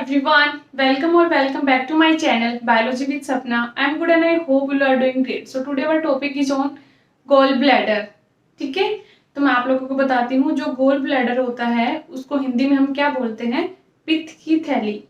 everyone, welcome back to my channel Biology with Sapna. I am good and I hope you are doing great. So today our topic is on gallbladder. ठीक है, तो मैं आप लोगों को बताती हूँ जो गोल ब्लैडर होता है उसको हिंदी में हम क्या बोलते हैं, पित्त की थैली।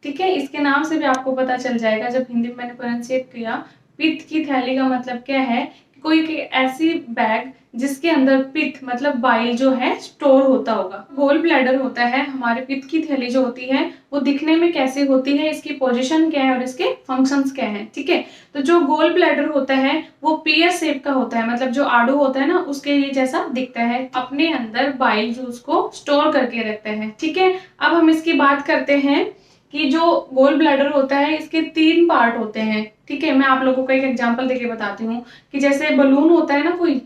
ठीक है, इसके नाम से भी आपको पता चल जाएगा जब हिंदी में मैंने प्रोनाउंसिएट किया। पित्त की थैली का मतलब क्या है, कोई ऐसी बैग जिसके अंदर पित्त मतलब बाइल जो है स्टोर होता होगा। गोल ब्लैडर होता है, हमारे पित्त की थैली जो होती है वो दिखने में कैसे होती है, इसकी पोजीशन क्या है और इसके फंक्शंस क्या है। ठीक है, तो जो गोल ब्लैडर होता है वो पियर शेप का होता है, मतलब जो आड़ू होता है ना उसके ये जैसा दिखता है, अपने अंदर बाइल जूस को स्टोर करके रखते हैं। ठीक है, अब हम इसकी बात करते हैं कि जो गोल ब्लैडर होता है इसके 3 पार्ट होते हैं। ठीक है, मैं आप लोगों को एक एग्जांपल देके बताती हूँ कि जैसे बलून होता है ना कोई,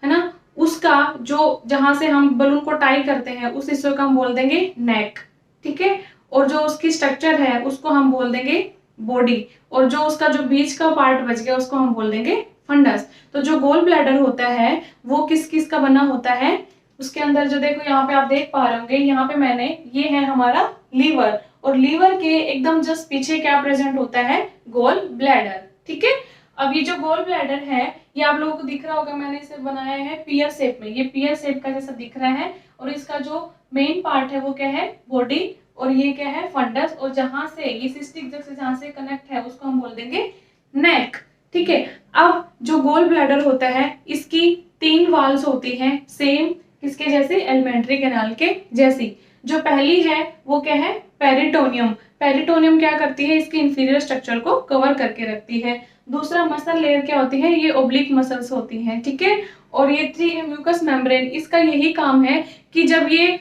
है ना, उसका जो जहां से हम बलून को टाई करते हैं उस हिस्से को हम बोल देंगे नेक। ठीक है, और जो उसकी स्ट्रक्चर है उसको हम बोल देंगे बॉडी, और जो उसका जो बीच का पार्ट बच गया उसको हम बोल देंगे फंडस। तो जो गोल ब्लैडर होता है वो किस किस का बना होता है, उसके अंदर जो देखो यहाँ पे आप देख पा रहे होंगे, यहाँ पे मैंने ये है हमारा लीवर, और लीवर के एकदम जस्ट पीछे क्या प्रेजेंट होता है, गोल ब्लैडर। ठीक है, अब ये जो गोल ब्लैडर है ये आप लोगों को दिख रहा होगा, मैंने इसे बनाया है पियर शेप में, ये पियर शेप का जैसा दिख रहा है, और इसका जो मेन पार्ट है वो क्या है, बॉडी, और ये क्या है फंडस, और जहां से ये सिस्टिक जग से जहां से कनेक्ट है उसको हम बोल देंगे नेक। ठीक है, अब जो गोल ब्लैडर होता है इसकी 3 वाल्स होती हैं, सेम किसके जैसे, एलिमेंट्री कैनाल के जैसी। जो पहली है वो क्या है, पेरिटोनियम। पेरिटोनियम क्या करती है, इसके इंफीरियर स्ट्रक्चर को कवर करके रखती है। दूसरा मसल लेयर क्या होती है, ये ओब्लिक मसल्स होती हैं। ठीक है, और ये 3 है म्यूकस मेम्ब्रेन, इसका यही काम है कि जब ये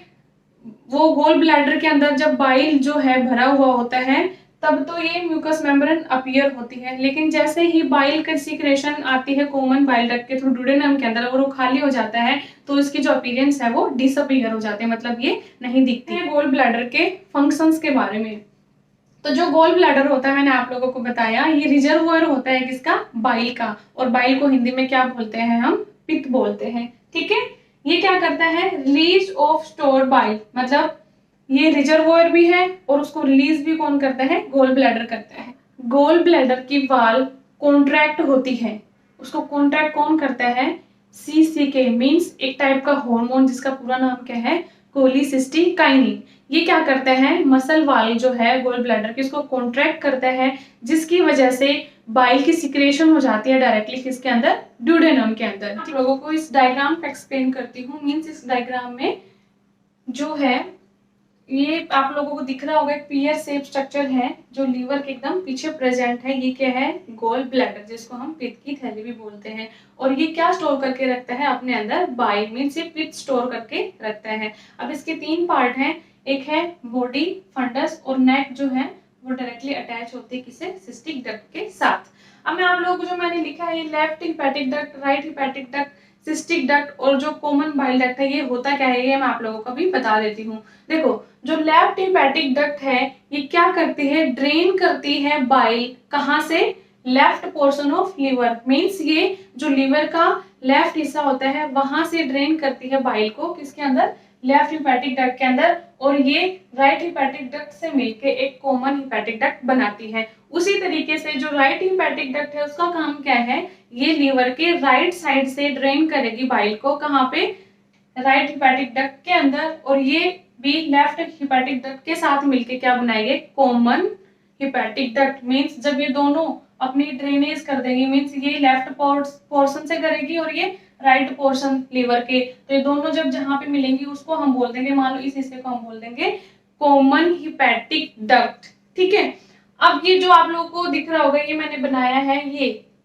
वो गोल ब्लैडर के अंदर जब बाइल जो है भरा हुआ होता है तब तो ये म्यूकस मेम्ब्रेन अपीयर होती है, लेकिन जैसे ही बाइल का सीक्रेशन आती है कॉमन बाइल डक्ट के थ्रू डुडेनम के अंदर और वो खाली हो जाता है तो इसकी जो अपीयरेंस है वो डिसअपीयर हो जाते हैं, मतलब ये नहीं दिखती है। गोल ब्लैडर के फंक्शंस के बारे में, तो जो गोल ब्लैडर होता है मैंने आप लोगों को बताया, ये रिजर्वोयर होता है किसका, बाइल का, और बाइल को हिंदी में क्या बोलते हैं, हम पित्त बोलते हैं। ठीक है, ये क्या करता है, रिलीज ऑफ स्टोर बाइल, मतलब ये रिजर्वोयर भी है और उसको रिलीज भी कौन करता है, गोल ब्लैडर करता है। गोल ब्लैडर की वाल कॉन्ट्रैक्ट होती है, उसको कॉन्ट्रैक्ट कौन करता है, CCK मींस एक टाइप का हार्मोन जिसका पूरा नाम क्या है, कोलिसिस्टिकाइनिन। ये क्या करता है, मसल वाल जो है गोल ब्लैडर की उसको कॉन्ट्रैक्ट करता है, जिसकी वजह से बाइल की सिक्रेशन हो जाती है डायरेक्टली किसके अंदर, ड्यूडेनम के अंदर। आप लोगों को इस डायग्राम को एक्सप्लेन करती हूँ। मींस इस डायग्राम में जो है ये आप लोगों को दिख रहा होगा, एक पियर शेप स्ट्रक्चर है जो लीवर के एकदम पीछे प्रेजेंट है। ये क्या है, गोल ब्लैडर, जिसको हम पित्त की थैली भी बोलते हैं। और ये क्या स्टोर करके रखता है अपने अंदर, बाइल, मींस ये पित्त स्टोर करके रखता है। अब इसके 3 पार्ट हैं, एक है बॉडी, फंडस, और नेक जो है वो डायरेक्टली अटैच होती है किसे, सिस्टिक डक्ट के साथ। अब मैं आप लोगों को जो मैंने लिखा है, ये left hepatic duct, right hepatic duct, cystic duct और जो कॉमन बाइल डक्ट है, ये होता क्या है ये मैं आप लोगों को भी बता देती हूँ। देखो, जो लेफ्ट हिपैटिक डक्ट है ये क्या करती है, ड्रेन करती है बाइल, कहाँ से, left portion of liver, means ये जो लीवर का लेफ्ट हिस्सा होता है वहां से ड्रेन करती है बाइल को किसके अंदर, लेफ्ट हिपैटिक डक्ट के अंदर, और ये राइट हिपैटिक डक्ट से मिलके एक कॉमन हिपैटिक डक्ट बनाती है। उसी तरीके से जो राइट हिपैटिक डक्ट है उसका काम क्या है, ये लीवर के राइट साइड से ड्रेन करेगी बाइल को, कहाँ पे, राइट हिपैटिक डक्ट के अंदर, और ये भी लेफ्ट हिपैटिक डक्ट के साथ मिलके क्या बनाएंगे, कॉमन हिपैटिक डक्ट। मींस जब ये दोनों अपनी ड्रेनेज कर देंगी, मींस ये लेफ्ट पोर्शन से करेगी और ये राइट पोर्शन लीवर के, तो ये दोनों जब जहां पे मिलेंगी उसको हम बोल देंगे, मान लो इस हिस्से को हम बोल देंगे कॉमन हिपैटिक डक्ट। ठीक है, अब ये जो आप लोगों को दिख रहा होगा, ये मैंने बनाया है,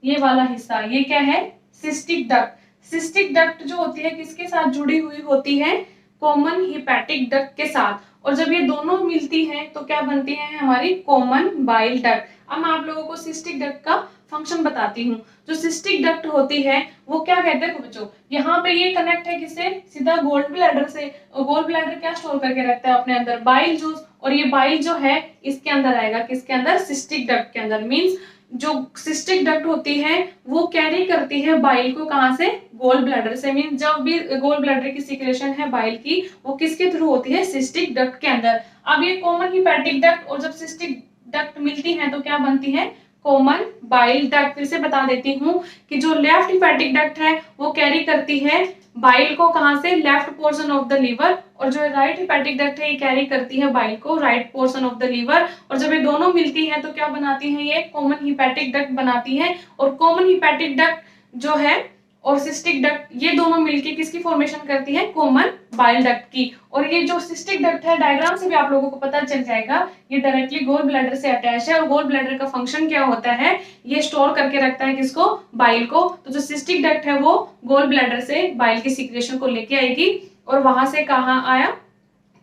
ये वाला हिस्सा, ये क्या है, सिस्टिक डक्ट। सिस्टिक डक्ट जो होती है किसके साथ जुड़ी हुई होती है, कॉमन हिपैटिक डक्ट के साथ, और जब ये दोनों मिलती हैं तो क्या बनती है, हमारी कॉमन बाइल डक्ट। अब मैं आप लोगों को सिस्टिक डक्ट का फंक्शन बताती हूँ। जो सिस्टिक डक्ट होती है वो क्या कहते हैं बच्चों, यहाँ पे ये कनेक्ट है किससे, सीधा गोल ब्लैडर से, और गोल ब्लैडर क्या स्टोर करके रखता है अपने अंदर, बाइल जूस, और ये बाइल जो है इसके अंदर आएगा, किसके अंदर, सिस्टिक डक्ट के अंदर। मींस जो सिस्टिक डक्ट होती है वो कैरी करती है बाइल को कहाँ से, गोल ब्लैडर से। मीन जब भी गोल ब्लैडर की सिक्रेशन है बाइल की वो किसके थ्रू होती है, सिस्टिक डक्ट के अंदर। अब ये कॉमन हिपैटिक डक्ट और जब सिस्टिक डक्ट मिलती है तो क्या बनती है, कॉमन बाइल डक्ट। फिर से बता देती हूँ कि जो लेफ्ट हिपैटिक डक्ट है वो कैरी करती है बाइल को कहां से, left portion of the liver, और जो राइट हिपैटिक डक्ट है ये कैरी करती है बाइल को right portion of the liver. और जब ये दोनों मिलती हैं तो क्या बनाती हैं, ये कॉमन हिपैटिक डक्ट बनाती है। और कॉमन हिपैटिक डक्ट जो है और सिस्टिक डक्ट ये दोनों मिलके किसकी फॉर्मेशन करती है, कॉमन बाइल डक्ट की। और ये जो सिस्टिक डक्ट है डायग्राम से भी आप लोगों को पता चल जाएगा, ये डायरेक्टली गोल ब्लैडर से अटैच है। और गोल ब्लैडर का फंक्शन क्या होता है, ये स्टोर करके रखता है किसको, बाइल को। तो जो सिस्टिक डक्ट है वो गोल ब्लैडर से बाइल की सिक्रेशन को लेके आएगी और वहां से कहाँ आया,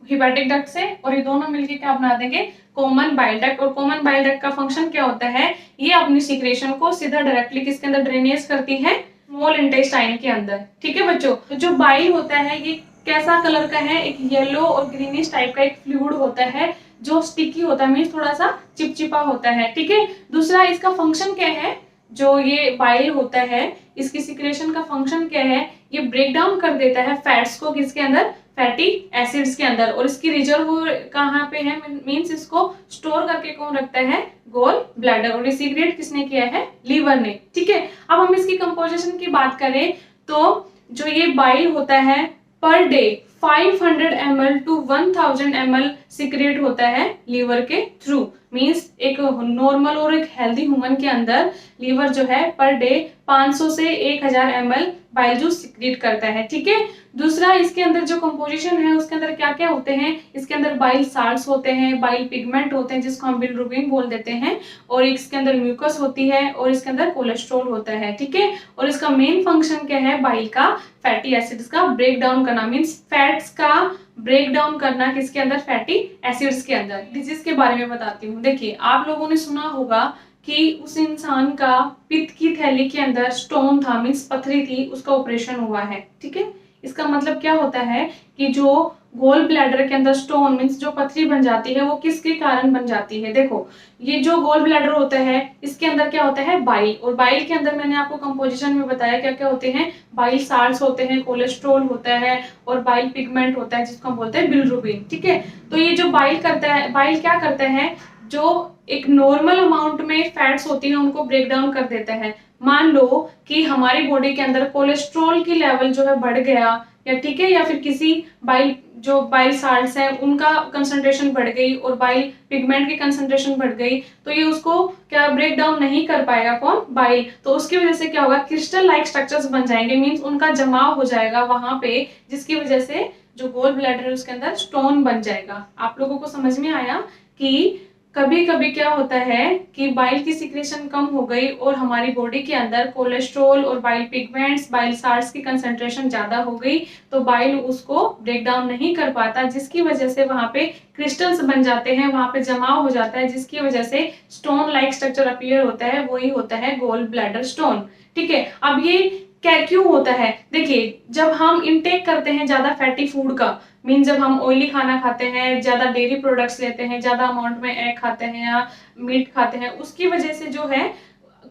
हिपैटिक डक्ट से, और ये दोनों मिलके क्या बना देंगे, कॉमन बाइल डक्ट। और कॉमन बाइल डक्ट का फंक्शन क्या होता है, ये अपनी सिक्रेशन को सीधा डायरेक्टली किसके अंदर ड्रेनेज करती है, स्मॉल इंटेस्टाइन के अंदर। ठीक है बच्चों, तो जो बाइल होता है ये कैसा कलर का है, एक येलो और ग्रीनिश टाइप का एक फ्लूइड होता है जो स्टिकी होता है, मीन्स थोड़ा सा चिपचिपा होता है। ठीक है, दूसरा इसका फंक्शन क्या है, जो ये बाइल होता है इसकी सिक्रेशन का फंक्शन क्या है, ये ब्रेक डाउन कर देता है फैट्स को किसके अंदर, फैटी एसिड्स के अंदर। और इसकी रिजर्व कहाँ पे है, मीन्स इसको स्टोर करके कौन रखता है, गोल ब्लैडर। और ये सीक्रेट किसने किया है, लीवर ने। ठीक है, अब हम इसकी कंपोजिशन की बात करें तो जो ये बाइल होता है per day 500 ml to 1000 ml secrete होता है लीवर के थ्रू। मींस एक नॉर्मल और एक हेल्दी ह्यूमन के अंदर लीवर जो है पर डे 500 से 1000 ml बाइल जूस सिक्रेट करता है। ठीक है, दूसरा इसके अंदर जो कंपोजिशन है उसके अंदर क्या क्या होते हैं, इसके अंदर बाइल साल्ट्स होते हैं, बाइल पिगमेंट होते हैं जिसको हम बिलिरुबिन बोल देते हैं, और इसके अंदर म्यूकस होती है, और इसके अंदर कोलेस्ट्रॉल होता है। ठीक है, और इसका मेन फंक्शन क्या है, बाइल का फैटी एसिड्स का ब्रेक डाउन करना, मीन्स फैट्स का ब्रेक डाउन करना किसके अंदर, फैटी एसिड्स के अंदर। डिजीज के बारे में बताती हूँ। देखिए, आप लोगों ने सुना होगा कि उस इंसान का पित्त की थैली के अंदर स्टोन था, मीन्स पथरी थी, उसका ऑपरेशन हुआ है। ठीक है, इसका मतलब क्या होता है कि जो गोल ब्लैडर के अंदर स्टोन मीन्स जो पथरी बन जाती है वो किसके कारण बन जाती है। देखो, ये जो गोल ब्लैडर होता है इसके अंदर क्या होता है, बाइल। और बाइल के अंदर मैंने आपको कंपोजिशन में बताया क्या क्या होते हैं, बाइल साल्ट्स होते हैं, कोलेस्ट्रॉल होता है, और बाइल पिगमेंट होता है जिसको हम बोलते हैं बिलिरुबिन। ठीक है, तो ये जो बाइल करता है, बाइल क्या करता है, जो एक नॉर्मल अमाउंट में फैट्स होती है उनको ब्रेक डाउन कर देता है। मान लो कि हमारी बॉडी के अंदर कोलेस्ट्रॉल की लेवल जो है बढ़ गया, या ठीक है, या फिर किसी बाइल जो बाइल साल्ट्स हैं उनका कंसंट्रेशन बढ़ गई और बाइल पिगमेंट की कंसंट्रेशन बढ़ गई, तो ये उसको क्या ब्रेक डाउन नहीं कर पाएगा, कौन, बाइल। तो उसकी वजह से क्या होगा, क्रिस्टल लाइक स्ट्रक्चर्स बन जाएंगे, मींस उनका जमाव हो जाएगा वहां पे, जिसकी वजह से जो गोल ब्लैडर है उसके अंदर स्टोन बन जाएगा। आप लोगों को समझ में आया कि कभी कभी क्या होता है कि बाइल की सिक्रेशन कम हो गई और हमारी बॉडी के अंदर कोलेस्ट्रॉल और बाइल पिगमेंट्स, बाइल साल्ट्स की कंसंट्रेशन ज्यादा हो गई, तो बाइल उसको ब्रेक डाउन नहीं कर पाता, जिसकी वजह से वहां पे क्रिस्टल्स बन जाते हैं, वहां पे जमाव हो जाता है, जिसकी वजह से स्टोन लाइक स्ट्रक्चर अपीयर होता है, वही होता है गोल ब्लैडर स्टोन। ठीक है, अब ये क्या क्यों होता है, देखिए, जब हम इनटेक करते हैं ज्यादा फैटी फूड का, मीन जब हम ऑयली खाना खाते हैं, ज्यादा डेयरी प्रोडक्ट्स लेते हैं, ज्यादा अमाउंट में एग खाते हैं या मीट खाते हैं, उसकी वजह से जो है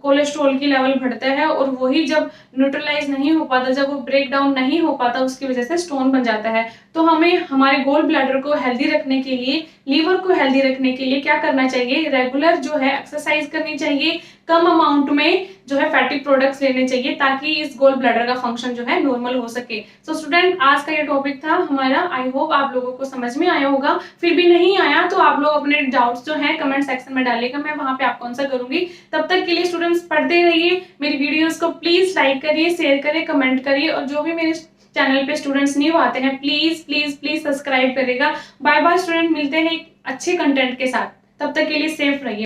कोलेस्ट्रॉल की लेवल बढ़ता है, और वही जब न्यूट्रलाइज नहीं हो पाता, जब वो ब्रेक डाउन नहीं हो पाता, उसकी वजह से स्टोन बन जाता है। तो हमें हमारे गोल ब्लैडर को हेल्दी रखने के लिए, लीवर को हेल्दी रखने के लिए क्या करना चाहिए, रेगुलर जो है एक्सरसाइज करनी चाहिए, कम अमाउंट में जो है फैटी प्रोडक्ट्स लेने चाहिए, ताकि इस गोल ब्लैडर का फंक्शन जो है नॉर्मल हो सके। सो स्टूडेंट, आज का ये टॉपिक था हमारा, आई होप आप लोगों को समझ में आया होगा। फिर भी नहीं आया तो आप लोग अपने डाउट्स जो है कमेंट सेक्शन में डालिएगा, मैं वहां पे आपको आंसर करूंगी। तब तक के लिए स्टूडेंट्स पढ़ते रहिए, मेरी वीडियोस को प्लीज लाइक करिए, शेयर करिए, कमेंट करिए, और जो भी मेरे चैनल पे स्टूडेंट्स न्यू आते हैं प्लीज प्लीज प्लीज सब्सक्राइब करेगा। बाय बाय स्टूडेंट, मिलते हैं एक अच्छे कंटेंट के साथ, तब तक के लिए सेफ रहिए।